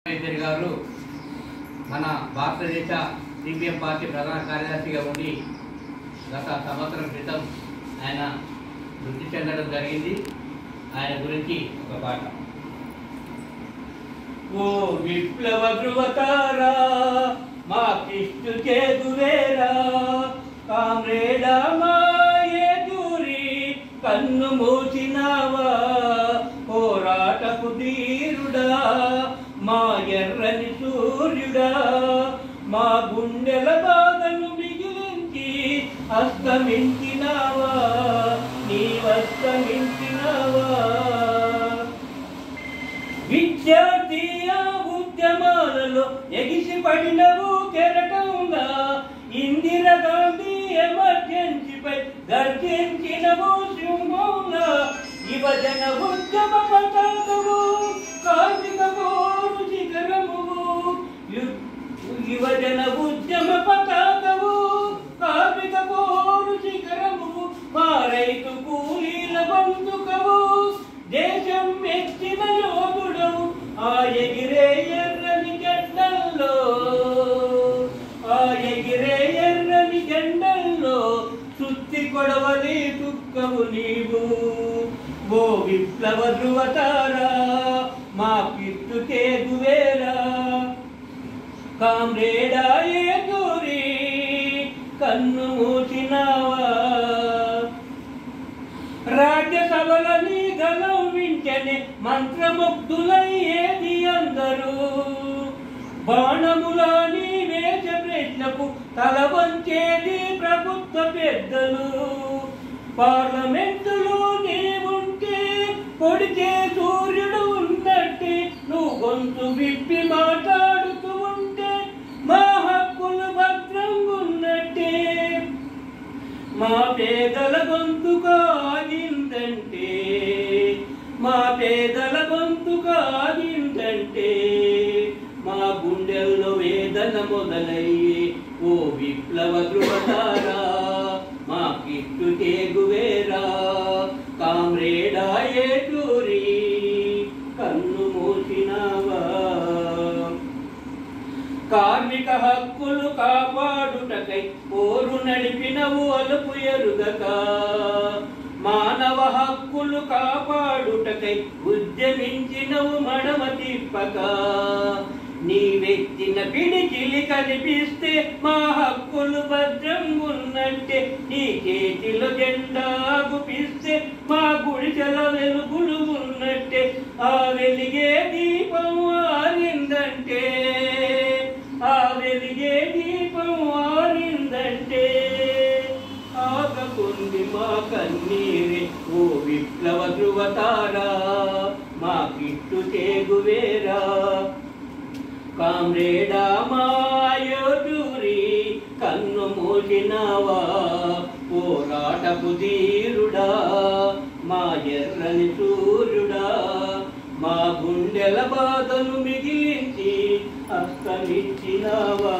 గారు మన భారతదేశ సిపిఎం పార్టీ ప్రధాన కార్యదర్శిగా ఉండి గత సంవత్సరం క్రితం ఆయన మృతి చెందడం జరిగింది. ఆయన గురించి ఒక పాట. ఓ విప్లవ ధృవతారా మా కిష్టు చేదువేరా కామ్రేడా మాయే దూరి కన్ను మూసినావా పోరాటపు ధీరుడా మా ఎర్రని సూర్యుడా మా గుండెల బాధను మిగిలించి అస్తమించినావా నీవస్తమించినావా. విద్యార్థియ ఉద్యమాలలో ఎగిసిపడినవు కెరటంగా ఇందిరాగాంధీ ఎమర్జెన్సీపై గర్జించినవు సింహంగా యువజన ఉద్యమ పతాకము కార్మిక పోరు శిఖరము యువజన ఉద్యమ పతాకము కార్మిక పోరు శిఖరము మా రైతు కూలీల బంధుకవు దేశం మెచ్చిన యోధుడవు ఆ ఎగిరే ఎర్రని జెండల్లో ఆ ఎగిరే ఎర్రని జెండల్లో సుత్తి కొడవలి తుక్కవు నీవు. ఓ విప్లవ ధృవతారా మా కిట్టు చేదువేరా కామ్రేడా ఏ దూరి కన్ను మూసినావా. రాజ్యసభలని గలం వింటనే మంత్రముగ్ధులయ్యేది అందరూ బాణములని వేష ప్రశ్నకు తల వంచేది ప్రభుత్వ పెద్దలు. పార్లమెంటులో నీవుంటే పొడిచే సూర్యుడు ఉన్నట్టే నువ్వు గొంతు విప్పి మాట్లాడుతూ ఉంటే మా హక్కులు భద్రంగా ఉన్నట్టే. మా పేదల గొంతు కాగిందంటే మా పేదల గొంతు కాగిందంటే మా గుండెల్లో వేదన మొదలయ్యే. ఓ విప్లవ ధృవతారా మా కిట్టు చేగువేరా కామ్రేడా ఏ దూరి కన్ను మూసినావా. కార్మిక హక్కులు కాపాడుటకై పోరు నడిపినవు అలుపు ఎరుగక మానవ హక్కులు కాపాడుటకై ఉద్యమించినవు మడమ తిప్పక నీ వ్యక్తిన పిడికిలి కనిపిస్తే మా హక్కులు భద్రంగున్నట్టే నీ చేతిలో జెండా గుపిస్తే మా గుడిసెల వెలుగులు ఉన్నట్టే. ఆ వెలిగే దీపం ఆరిందంటే ఆ వెలిగే దీపం ఆరిందంటే ఆగకుంది మా కన్నీరే. ఓ విప్లవ ధృవతారా మా కిట్టు చేగువేరా కామ్రేడా మాయో దూరి కన్ను మూసినావా పోరాటపు ధీరుడా మా ఎర్రని సూర్యుడా మా గుండెల బాధను మిగిలించి అస్తమించినావా.